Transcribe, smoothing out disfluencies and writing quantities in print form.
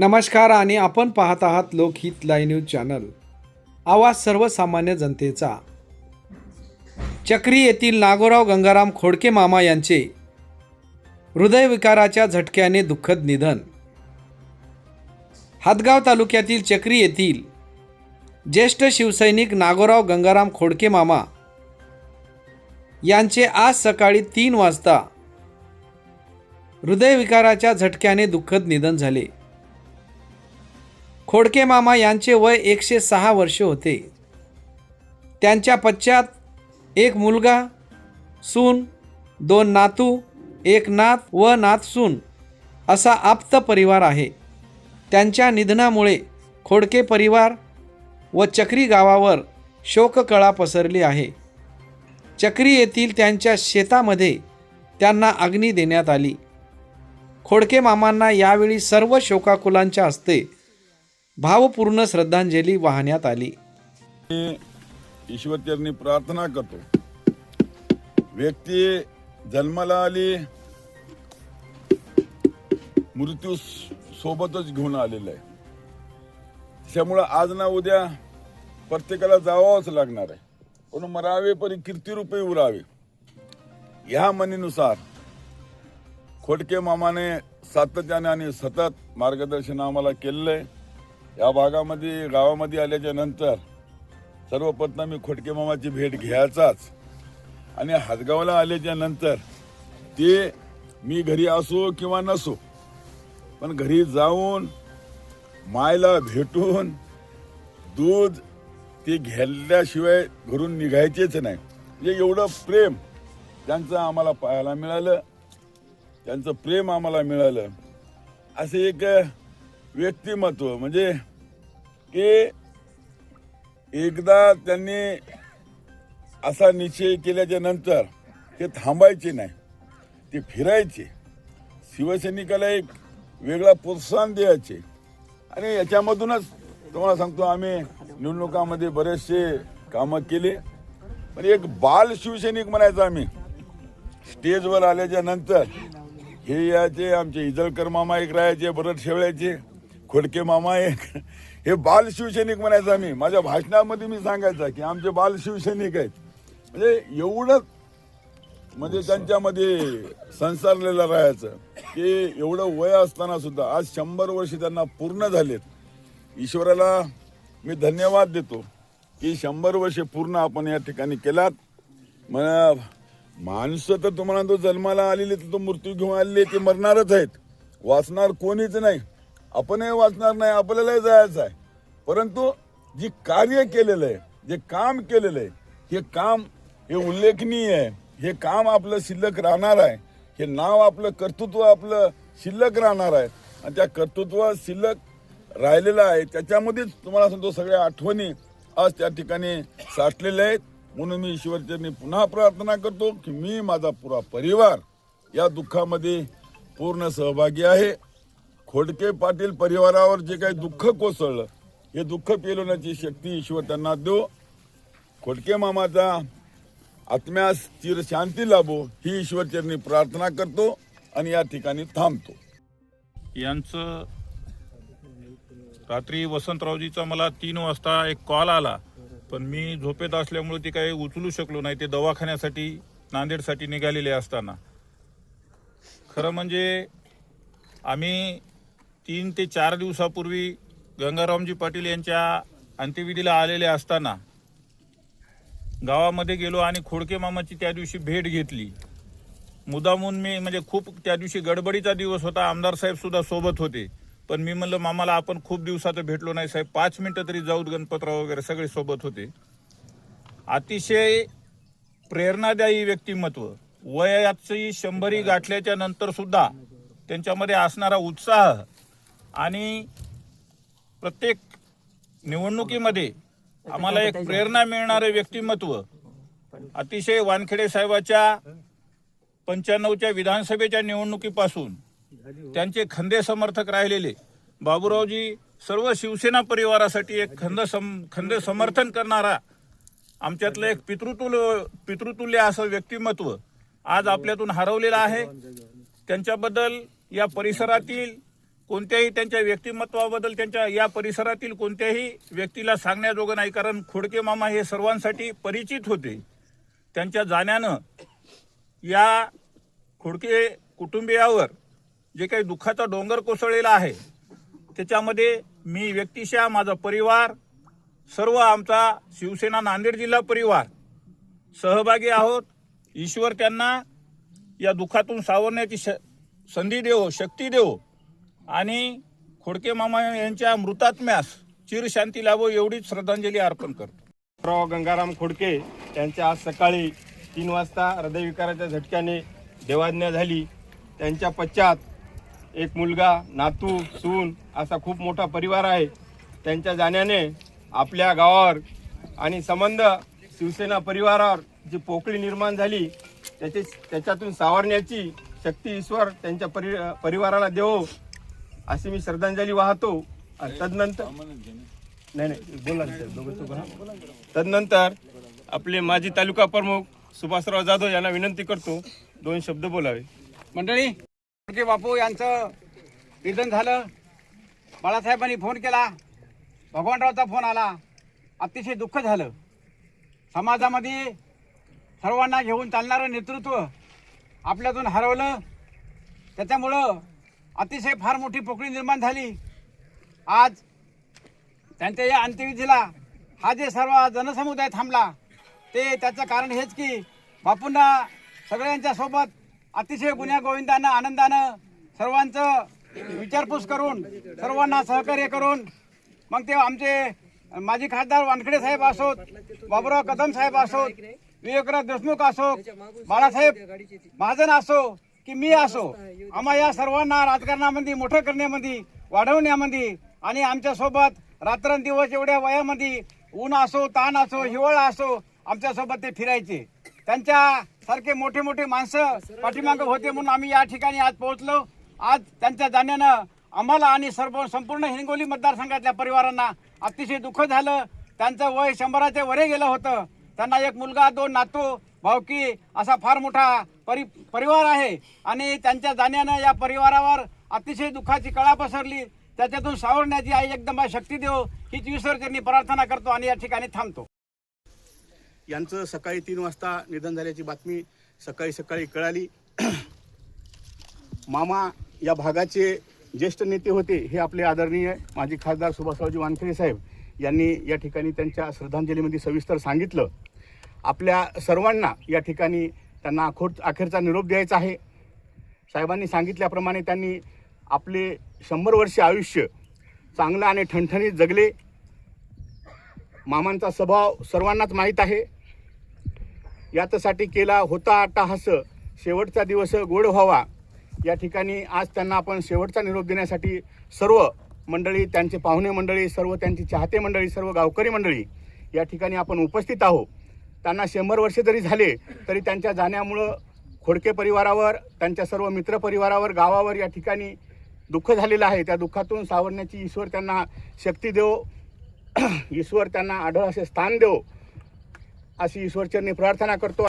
नमस्कार आणि आपण पाहत आहात लोकहित लाईव्ह न्यूज चॅनल, आवाज सर्वसामान्य जनतेचा। चक्री येथील नागोराव गंगाराम खोडके मामा यांचे हृदयविकाराच्या झटक्याने दुःखद निधन। हातगाव तालुक्यातील चक्री येथील ज्येष्ठ शिवसैनिक नागोराव गंगाराम खोडके मामा यांचे आज सकाळी 3 वाजता हृदयविकाराच्या झटक्याने दुःखद निधन झाले। खोडके मामा यांचे वय 106 वर्ष होते। त्यांच्या पश्चात एक मुलगा, सून, 2 नातू, एक नात व नातसून असा आप्त परिवार आहे। त्यांच्या निधनामुळे खोडके परिवार व चक्री गावावर शोककळा पसरली आहे। चक्री येथील त्यांच्या शेतामध्ये त्यांना अग्नी देण्यात आली। खोडके मामांना यावेळी सर्व शोकाकुलांच्या हस्ते भावपूर्ण श्रद्धांजली वाहण्यात आली। ईश्वरचरणी प्रार्थना करतो, व्यक्ती जन्माला आली, मृत्यू सोबतच घेऊन आलेला आहे। त्यामुळे आज ना उद्या प्रत्येकाला जावंच लागणार आहे, पण मरावे परी कीर्ती रूपे उरावे ह्या म्हणीनुसार खोडके मामाने सातत्याने आणि सतत मार्गदर्शन आम्हाला केलेलं आहे। या भागामध्ये गावामध्ये आल्याच्या नंतर सर्वप्रथम मी खोडके मामाची भेट घ्यायचाच, आणि हातगावला आल्याच्या नंतर ते मी घरी असो किंवा नसो, पण घरी जाऊन मायला भेटून दूध ते घेतल्याशिवाय घरून निघायचेच नाही। म्हणजे एवढं प्रेम त्यांचं आम्हाला पाहायला मिळालं, त्यांचं प्रेम आम्हाला मिळालं। असे एक व्यक्तिमत्व म्हणजे की एकदा त्यांनी असा निश्चय केल्याच्या नंतर ते थांबायचे नाही, ते फिरायचे, शिवसैनिकाला एक वेगळा प्रोत्साहन द्यायचे। आणि याच्यामधूनच तुम्हाला सांगतो, आम्ही निवडणुकामध्ये बरेचसे कामं केले, पण एक बाल शिवसैनिक म्हणायचं आम्ही। स्टेजवर आल्याच्या नंतर हे याचे आमचे इजळकर मामा एक राहायचे, बरड शेवळ्याचे, खोडके मामा एक, हे बाल शिवसैनिक म्हणायचं आम्ही। माझ्या भाषणामध्ये मी सांगायचं की आमचे बाल शिवसैनिक आहेत। म्हणजे एवढं म्हणजे त्यांच्यामध्ये संसारलेलं राहायचं की एवढं वय असताना सुद्धा आज 100 वर्ष त्यांना पूर्ण झालेत। ईश्वराला मी धन्यवाद देतो की 100 वर्ष पूर्ण आपण या ठिकाणी केलात। माणसं तर तुम्हाला तो जन्माला आलेले, तर तो मृत्यू घेऊन आलेले, ते मरणारच आहेत, वाचणार कोणीच नाही, आपणही वाचणार नाही, आपल्यालाही जायचं आहे। परंतु जे कार्य केलेलं आहे, जे काम केलेलं आहे, हे काम हे उल्लेखनीय आहे, हे काम आपलं शिल्लक राहणार आहे, हे नाव आपलं कर्तृत्व आपलं शिल्लक राहणार आहे। आणि त्या कर्तृत्व शिल्लक राहिलेलं आहे, त्याच्यामध्येच तुम्हाला सांगतो सगळ्या आठवणी आज त्या ठिकाणी साठलेल्या आहेत। म्हणून मी ईश्वरचरणी पुन्हा प्रार्थना करतो की मी, माझा पुरा परिवार या दुःखामध्ये पूर्ण सहभागी आहे। खोडके पाटील परिवारावर जे काही दुःख कोसळलं, हे दुःख पेलवण्याची शक्ती ईश्वर त्यांना देव। खोडके मामाचा आत्म्यास चिर शांती लाभो ही ईश्वरचरणी प्रार्थना करतो आणि या ठिकाणी थांबतो। यांचं रात्री वसंतरावजीचा मला 3 वाजता एक कॉल आला, पण मी झोपेत असल्यामुळे ते काही उचलू शकलो नाही। ते दवाखान्यासाठी नांदेडसाठी निघालेले असताना, खरं म्हणजे आम्ही 3 ते 4 दिवसापूर्वी गंगारामजी पाटील यांच्या अंत्यविधीला आलेले असताना गावामध्ये गेलो आणि खोडके मामाची त्या दिवशी भेट घेतली। मुद्दामून मी म्हणजे खूप त्या दिवशी गडबडीचा दिवस होता, आमदार साहेब सुद्धा सोबत होते, पण मी म्हणलं मामाला आपण खूप दिवसात भेटलो नाही साहेब, 5 मिनिटं तरी जाऊत, गणपतराव वगैरे सगळे सोबत होते। अतिशय प्रेरणादायी व्यक्तिमत्व, वयाची 100 गाठल्याच्या नंतर सुद्धा त्यांच्यामध्ये असणारा उत्साह आणि प्रत्येक निवडणुकीमध्ये आम्हाला एक प्रेरणा मिळणारे व्यक्तिमत्व। अतिशय वानखेडे साहेबाच्या 95च्या विधानसभेच्या निवडणुकीपासून त्यांचे खंदे समर्थक राहिलेले बाबूरावजी सर्व शिवसेना परिवारासाठी एक खंद समर्थन करणारा आमच्यातलं एक पितृतुल्य असं व्यक्तिमत्व आज आपल्यातून हरवलेलं आहे। त्यांच्याबद्दल या परिसरातील कोणत्याही त्यांच्या व्यक्तिमत्वाबद्दल त्यांच्या या परिसरातील कोणत्याही व्यक्तीला सांगण्याजोगं नाही, कारण खोडके मामा हे सर्वांसाठी परिचित होते. त्यांच्या जाण्यानं या खोडके कुटुंबियावर जे काही दुःखाचा डोंगर कोसळलेला आहे त्याच्यामध्ये मी व्यक्तिशः, माझा परिवार, सर्व आमचा शिवसेना नांदेड जिल्हा परिवार सहभागी आहोत. ईश्वर त्यांना या दुःखातून सावरण्याची संधी देवो, शक्ती देवो आणि खोडके मामा यांच्या मृतात्म्यास चिरशांती लाभो एवढीच श्रद्धांजली अर्पण करतो. राव गंगाराम खोडके यांच्या आज सकाळी 3 वाजता हृदयविकाराच्या झटक्याने देवाज्ञा झाली. त्यांच्या पश्चात एक मुलगा, नातू, सून असा खूप मोठा परिवार आहे. त्यांच्या जाण्याने आपल्या गावावर आणि संबंध शिवसेना परिवारावर जी पोकळी निर्माण झाली त्याच्यातून सावरण्याची शक्ती ईश्वर त्यांच्या परिवाराला देवो अशी मी श्रद्धांजली वाहतो. तदनंतर तदनंतर आपले माजी तालुका प्रमुख सुभाषराव जाधव यांना विनंती करतो 2 शब्द बोलावे. मंडळी, खोडके बापू यांचं निधन झालं. बाळासाहेबांनी फोन केला, भगवानरावचा फोन आला. अतिशय दुःख झालं. समाजामध्ये सर्वांना घेऊन चालणारं नेतृत्व आपल्यातून हरवलं. त्याच्यामुळं अतिशय फार मोठी पोकळी निर्माण झाली. आज त्यांच्या या अंत्यविधीला हा जे सर्व जनसमुदाय थांबला ते त्याचं कारण हेच की बापूंना सगळ्यांच्या सोबत अतिशय गुण्यागोविंदानं आनंदानं सर्वांचं विचारपूस करून सर्वांना सहकार्य करून मग ते आमचे माजी खासदार वानखेडे साहेब असोत, बाबुराव कदम साहेब असोत, विवेकराव देशमुख असो, बाळासाहेब महाजन असो की मी असो, आम्हा या सर्वांना राजकारणामध्ये मोठं करण्यामध्ये, वाढवण्यामध्ये आणि आमच्यासोबत रात्रंदिवस एवढ्या वयामध्ये ऊन असो, ताण असो, हिवाळा असो आमच्यासोबत ते फिरायचे. त्यांच्यासारखे मोठे मोठे माणसं पाठीमागं होते म्हणून आम्ही या ठिकाणी आज पोहोचलो. आज त्यांच्या जाण्यानं आम्हाला आणि संपूर्ण हिंगोली मतदारसंघातल्या परिवारांना अतिशय दुःख झालं. त्यांचं वय 100च्या वरे गेलं होतं. त्यांना एक मुलगा, 2 नातू, भावकी असा फार मोठा परिवार आहे आणि त्यांच्या जाण्यानं या परिवारावर अतिशय दुःखाची कळा पसरली. त्याच्यातून सावरण्याची आई एकदम शक्ती देव हीच ईश्वरचरणी प्रार्थना करतो आणि या ठिकाणी थांबतो. यांचं सकाळी 3 वाजता निधन झाल्याची बातमी सकाळी कळाली. मामा या भागाचे ज्येष्ठ नेते होते. हे आपले आदरणीय माजी खासदार सुभाषरावजी वानखेडे साहेब यांनी या ठिकाणी त्यांच्या श्रद्धांजलीमध्ये सविस्तर सांगितलं. आपल्या सर्वांना या ठिकाणी त्यांना अखेरचा निरोप द्यायचा आहे. साहेबांनी सांगितल्याप्रमाणे त्यांनी आपले 100 वर्ष आयुष्य चांगलं आणि ठणठणीत जगले. मामांचा स्वभाव सर्वांनाच माहीत आहे. याच्यासाठी केला होता अट्टाहास, शेवटचा दिवस गोड व्हावा. या ठिकाणी आज त्यांना आपण शेवटचा निरोप देण्यासाठी सर्व मंडळी, त्यांचे पाहुणे मंडळी, सर्व त्यांची चाहते मंडळी, सर्व गावकरी मंडळी या ठिकाणी आपण उपस्थित आहोत. त्यांना 100 वर्ष जरी झाले तरी त्यांच्या जाण्यामुळं खोडके परिवारावर, त्यांच्या सर्व मित्र परिवारावर, गावावर या ठिकाणी दुःख झालेलं आहे. त्या दुःखातून सावरण्याची ईश्वर त्यांना शक्ती देव, ईश्वर त्यांना आढळ असे स्थान देव अशी ईश्वरचरणी प्रार्थना करतो.